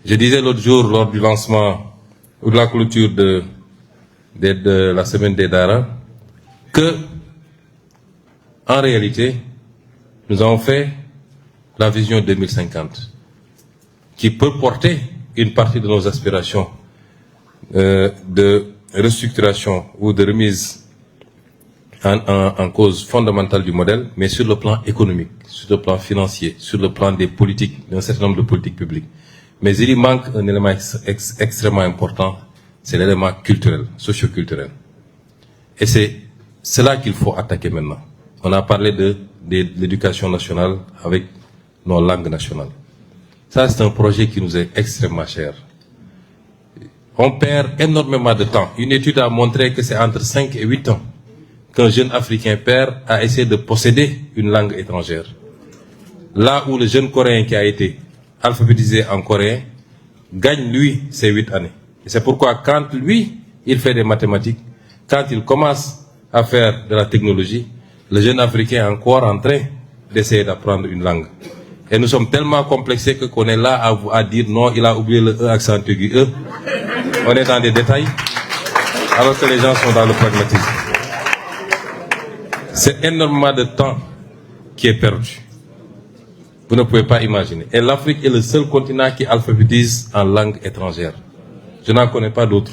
Je disais l'autre jour, lors du lancement ou de la clôture de la semaine des Dara, que, en réalité, nous avons fait la vision 2050, qui peut porter une partie de nos aspirations de restructuration ou de remise en cause fondamentale du modèle, mais sur le plan économique, sur le plan financier, sur le plan des politiques, d'un certain nombre de politiques publiques. Mais il y manque un élément extrêmement important, c'est l'élément culturel, socio-culturel. Et c'est cela qu'il faut attaquer maintenant. On a parlé de l'éducation nationale avec nos langues nationales. Ça, c'est un projet qui nous est extrêmement cher. On perd énormément de temps. Une étude a montré que c'est entre 5 et 8 ans qu'un jeune Africain perd à essayer de posséder une langue étrangère. Là où le jeune Coréen qui a été alphabétisé en coréen gagne, lui, ses 8 années. Et c'est pourquoi quand lui, il fait des mathématiques, quand il commence à faire de la technologie, le jeune Africain est encore en train d'essayer d'apprendre une langue. Et nous sommes tellement complexés qu'on est là à dire non, il a oublié le E accent aigu E. On est dans des détails, alors que les gens sont dans le pragmatisme. C'est énormément de temps qui est perdu. Vous ne pouvez pas imaginer. Et l'Afrique est le seul continent qui alphabétise en langue étrangère. Je n'en connais pas d'autres.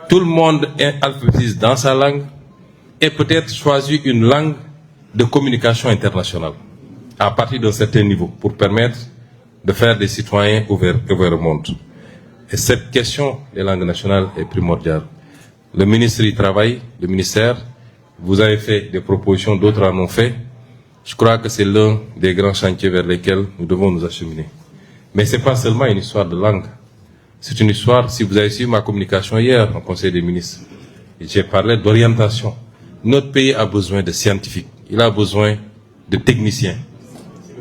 Tout le monde alphabétise dans sa langue et peut-être choisit une langue de communication internationale à partir d'un certain niveau pour permettre de faire des citoyens ouverts le monde. Et cette question des langues nationales est primordiale. Le ministre y travaille, le ministère, vous avez fait des propositions, d'autres en ont fait. Je crois que c'est l'un des grands chantiers vers lesquels nous devons nous acheminer. Mais ce n'est pas seulement une histoire de langue. C'est une histoire, si vous avez suivi ma communication hier au Conseil des ministres, j'ai parlé d'orientation. Notre pays a besoin de scientifiques, il a besoin de techniciens.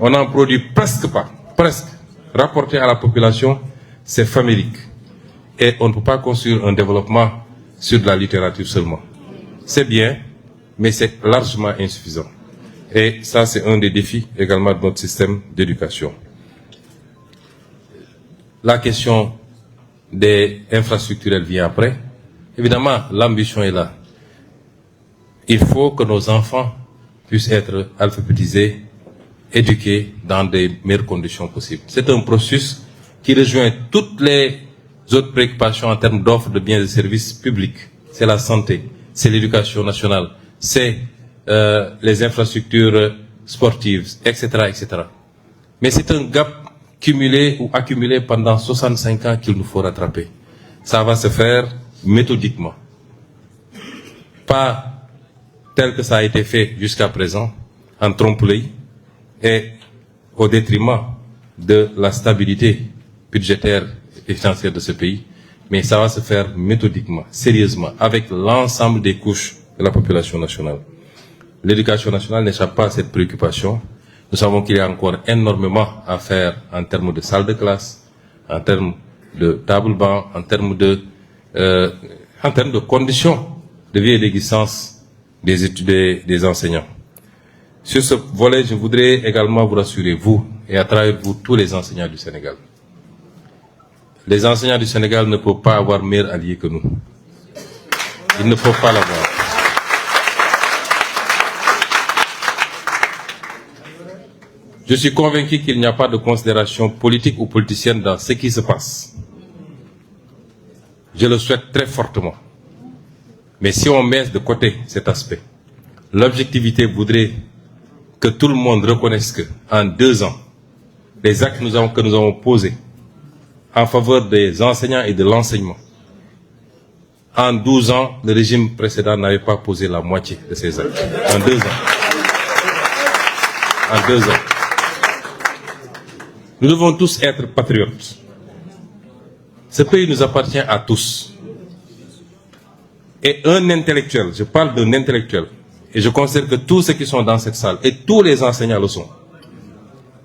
On n'en produit presque pas, presque. Rapporté à la population, c'est famélique. Et on ne peut pas construire un développement sur de la littérature seulement. C'est bien, mais c'est largement insuffisant. Et ça, c'est un des défis également de notre système d'éducation. La question des infrastructures vient après. Évidemment, l'ambition est là. Il faut que nos enfants puissent être alphabétisés, éduqués dans des meilleures conditions possibles. C'est un processus qui rejoint toutes les autres préoccupations en termes d'offres de biens et de services publics. C'est la santé, c'est l'éducation nationale, c'est les infrastructures sportives, etc., etc. Mais c'est un gap cumulé ou accumulé pendant 65 ans qu'il nous faut rattraper. Ça va se faire méthodiquement. Pas tel que ça a été fait jusqu'à présent, en trompe-l'œil, et au détriment de la stabilité budgétaire et financière de ce pays, mais ça va se faire méthodiquement, sérieusement, avec l'ensemble des couches de la population nationale. L'éducation nationale n'échappe pas à cette préoccupation. Nous savons qu'il y a encore énormément à faire en termes de salles de classe, en termes de table-banc, en termes de conditions de vie et d'existence des enseignants. Sur ce volet, je voudrais également vous rassurer, vous, et à travers vous, tous les enseignants du Sénégal. Les enseignants du Sénégal ne peuvent pas avoir meilleur allié que nous. Ils ne peuvent pas l'avoir. Je suis convaincu qu'il n'y a pas de considération politique ou politicienne dans ce qui se passe. Je le souhaite très fortement. Mais si on met de côté cet aspect, l'objectivité voudrait que tout le monde reconnaisse qu'en 2 ans, les actes que nous avons posés en faveur des enseignants et de l'enseignement, en 12 ans, le régime précédent n'avait pas posé la moitié de ces actes. En 2 ans. En 2 ans. Nous devons tous être patriotes. Ce pays nous appartient à tous. Et un intellectuel, je parle d'un intellectuel, et je considère que tous ceux qui sont dans cette salle, et tous les enseignants le sont,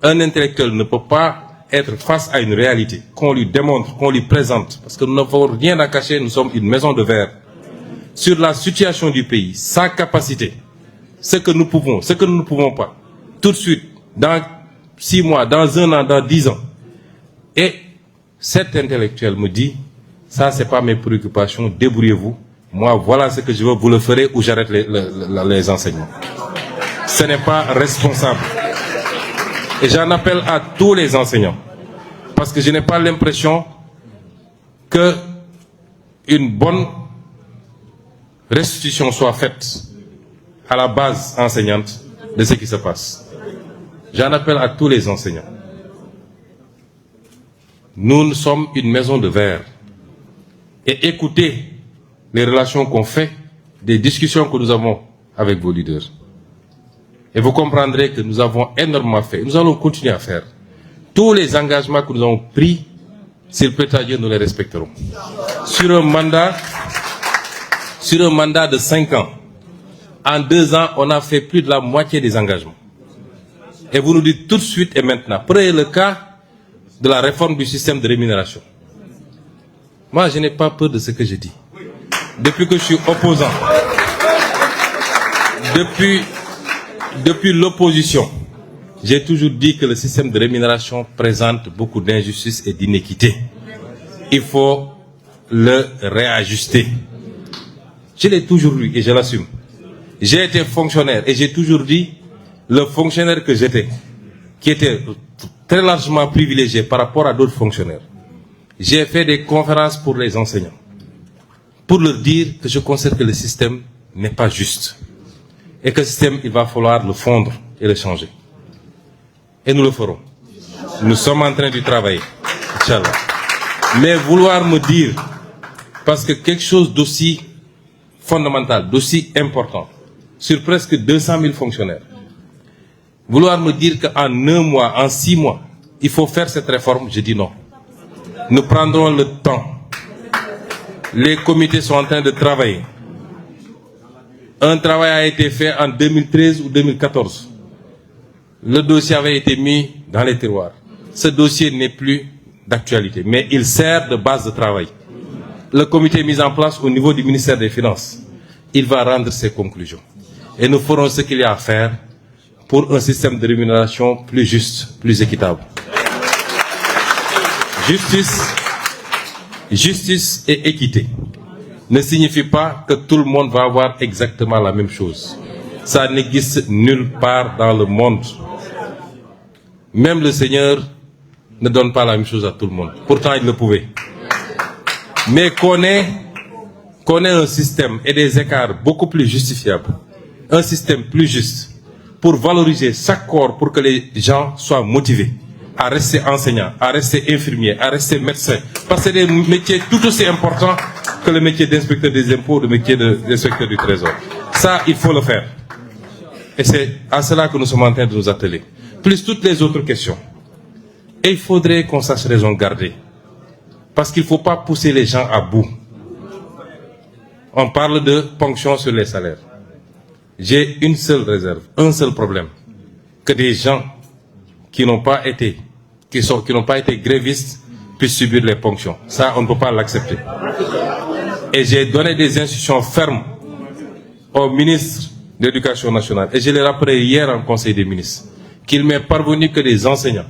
un intellectuel ne peut pas être face à une réalité qu'on lui démontre, qu'on lui présente, parce que nous n'avons rien à cacher, nous sommes une maison de verre, sur la situation du pays, sa capacité, ce que nous pouvons, ce que nous ne pouvons pas, tout de suite, dans 6 mois, dans 1 an, dans 10 ans. Et cet intellectuel me dit, ça c'est pas mes préoccupations, débrouillez-vous. Moi, voilà ce que je veux, vous le ferez ou j'arrête les enseignements. Ce n'est pas responsable. Et j'en appelle à tous les enseignants. Parce que je n'ai pas l'impression que une bonne restitution soit faite à la base enseignante de ce qui se passe. J'en appelle à tous les enseignants. Nous sommes une maison de verre. Et écoutez les relations qu'on fait, des discussions que nous avons avec vos leaders. Et vous comprendrez que nous avons énormément fait. Nous allons continuer à faire. Tous les engagements que nous avons pris, s'il plaît à Dieu, nous les respecterons. Sur un mandat de 5 ans, en 2 ans, on a fait plus de la moitié des engagements. Et vous nous dites tout de suite et maintenant, prenez le cas de la réforme du système de rémunération. Moi, je n'ai pas peur de ce que je dis. Depuis que je suis opposant, depuis l'opposition, j'ai toujours dit que le système de rémunération présente beaucoup d'injustices et d'inéquités. Il faut le réajuster. Je l'ai toujours dit et je l'assume. J'ai été fonctionnaire et j'ai toujours dit, le fonctionnaire que j'étais, qui était très largement privilégié par rapport à d'autres fonctionnaires, j'ai fait des conférences pour les enseignants, pour leur dire que je considère que le système n'est pas juste. Et que le système, il va falloir le fondre et le changer. Et nous le ferons. Nous sommes en train de travailler. Inch'Allah. Mais vouloir me dire, parce que quelque chose d'aussi fondamental, d'aussi important, sur presque 200 000 fonctionnaires, vouloir me dire qu'en 1 mois, en 6 mois, il faut faire cette réforme, je dis non. Nous prendrons le temps. Les comités sont en train de travailler. Un travail a été fait en 2013 ou 2014. Le dossier avait été mis dans les tiroirs. Ce dossier n'est plus d'actualité, mais il sert de base de travail. Le comité est mis en place au niveau du ministère des Finances. Il va rendre ses conclusions. Et nous ferons ce qu'il y a à faire pour un système de rémunération plus juste, plus équitable. Justice et équité ne signifie pas que tout le monde va avoir exactement la même chose. Ça n'existe nulle part dans le monde. Même le Seigneur ne donne pas la même chose à tout le monde. Pourtant, il le pouvait. Mais qu'on ait un système et des écarts beaucoup plus justifiables, un système plus juste, pour valoriser chaque corps, pour que les gens soient motivés à rester enseignants, à rester infirmiers, à rester médecins. Parce que c'est des métiers tout aussi importants que le métier d'inspecteur des impôts, le métier d'inspecteur du trésor. Ça, il faut le faire. Et c'est à cela que nous sommes en train de nous atteler. Plus toutes les autres questions. Et il faudrait qu'on sache raison garder. Parce qu'il ne faut pas pousser les gens à bout. On parle de ponction sur les salaires. J'ai une seule réserve, un seul problème. Que des gens qui n'ont pas été grévistes puissent subir les ponctions. Ça, on ne peut pas l'accepter. Et j'ai donné des instructions fermes au ministre de l'Éducation nationale. Et je l'ai rappelé hier en Conseil des ministres. Qu'il m'est parvenu que des enseignants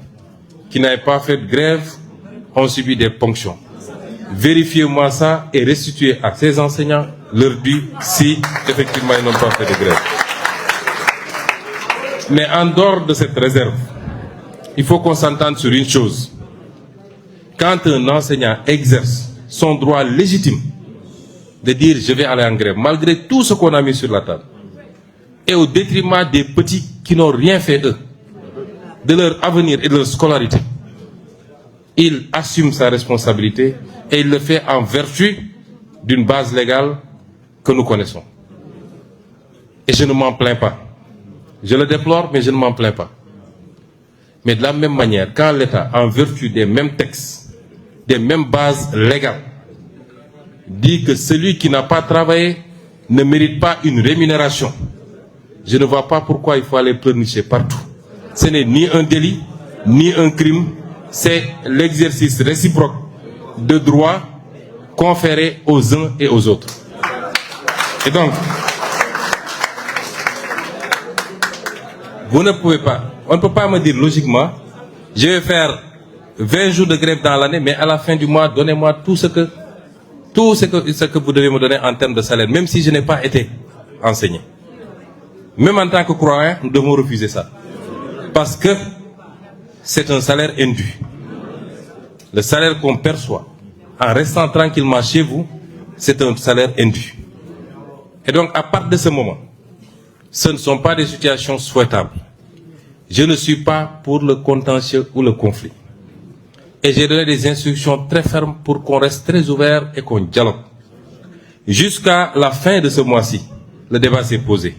qui n'avaient pas fait de grève ont subi des ponctions. Vérifiez-moi ça et restituez à ces enseignants leur dû si effectivement ils n'ont pas fait de grève. Mais en dehors de cette réserve, il faut qu'on s'entende sur une chose. Quand un enseignant exerce son droit légitime de dire je vais aller en grève, malgré tout ce qu'on a mis sur la table, et au détriment des petits qui n'ont rien fait eux, de leur avenir et de leur scolarité, il assume sa responsabilité et il le fait en vertu d'une base légale que nous connaissons. Et je ne m'en plains pas. Je le déplore, mais je ne m'en plains pas. Mais de la même manière, quand l'État, en vertu des mêmes textes, des mêmes bases légales, dit que celui qui n'a pas travaillé ne mérite pas une rémunération, je ne vois pas pourquoi il faut aller pleurnicher partout. Ce n'est ni un délit, ni un crime, c'est l'exercice réciproque de droits conférés aux uns et aux autres. Et donc, vous ne pouvez pas, on ne peut pas me dire logiquement, je vais faire 20 jours de grève dans l'année, mais à la fin du mois, donnez-moi tout ce que vous devez me donner en termes de salaire, même si je n'ai pas été enseigné. Même en tant que croyant, nous devons refuser ça. Parce que c'est un salaire indu. Le salaire qu'on perçoit en restant tranquillement chez vous, c'est un salaire indu. Et donc, à partir de ce moment, ce ne sont pas des situations souhaitables. Je ne suis pas pour le contentieux ou le conflit. Et j'ai donné des instructions très fermes pour qu'on reste très ouvert et qu'on dialogue. Jusqu'à la fin de ce mois-ci, le débat s'est posé.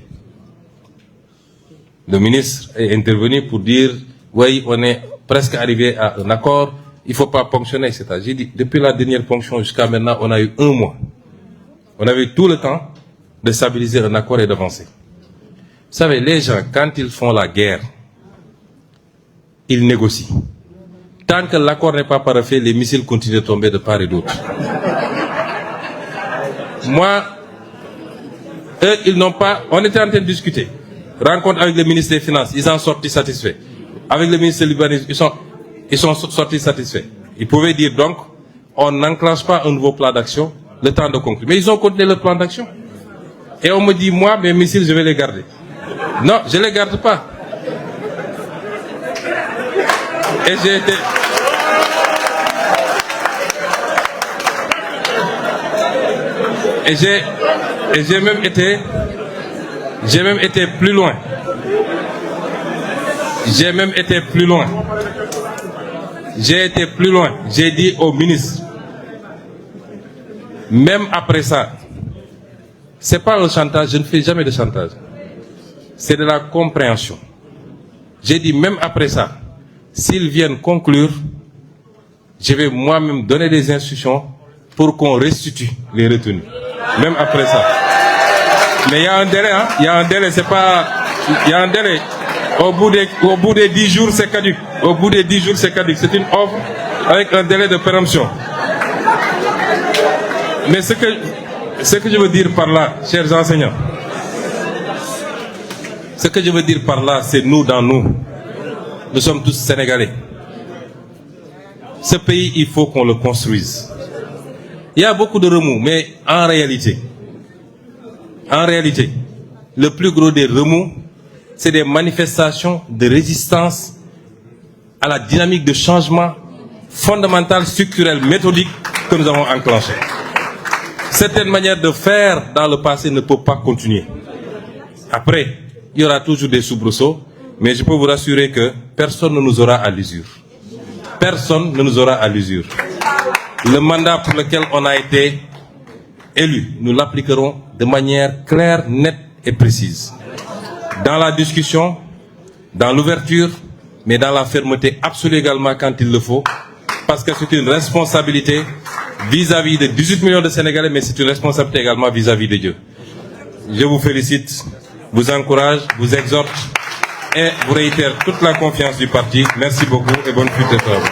Le ministre est intervenu pour dire, oui, on est presque arrivé à un accord, il ne faut pas ponctionner, etc. J'ai dit, depuis la dernière ponction jusqu'à maintenant, on a eu 1 mois. On avait tout le temps de stabiliser un accord et d'avancer. Vous savez, les gens, quand ils font la guerre, ils négocient. Tant que l'accord n'est pas parfait, les missiles continuent de tomber de part et d'autre. Moi, eux, ils n'ont pas... On était en train de discuter. Rencontre avec le ministre des Finances, ils en sortent satisfaits. Avec le ministre libanais, ils sont sortis satisfaits. Ils pouvaient dire donc, on n'enclenche pas un nouveau plan d'action, le temps de conclure. Mais ils ont continué le plan d'action. Et on me dit, moi, mes missiles, je vais les garder. Non, je ne les garde pas. Et j'ai été... Et j'ai même été plus loin. J'ai même été plus loin. J'ai été plus loin. J'ai dit au ministre, même après ça, c'est pas un chantage, je ne fais jamais de chantage. C'est de la compréhension. J'ai dit, même après ça, s'ils viennent conclure, je vais moi-même donner des instructions pour qu'on restitue les retenues. Même après ça. Mais il y a un délai, hein. Il y a un délai, c'est pas... Il y a un délai. Au bout des 10 jours, c'est caduc. Au bout des 10 jours, c'est caduc. C'est une offre avec un délai de péremption. Mais ce que je veux dire par là, chers enseignants, ce que je veux dire par là, c'est nous dans nous. Nous sommes tous Sénégalais. Ce pays, il faut qu'on le construise. Il y a beaucoup de remous, mais en réalité, le plus gros des remous, c'est des manifestations de résistance à la dynamique de changement fondamental, structurel, méthodique que nous avons enclenché. Certaines manières de faire dans le passé ne peuvent pas continuer. Après, il y aura toujours des soubresauts, mais je peux vous rassurer que personne ne nous aura à l'usure. Personne ne nous aura à l'usure. Le mandat pour lequel on a été élu, nous l'appliquerons de manière claire, nette et précise. Dans la discussion, dans l'ouverture, mais dans la fermeté absolue également quand il le faut, parce que c'est une responsabilité vis-à-vis de 18 millions de Sénégalais, mais c'est une responsabilité également vis-à-vis de Dieu. Je vous félicite, vous encourage, vous exhorte et vous réitère toute la confiance du parti. Merci beaucoup et bonne suite de travail.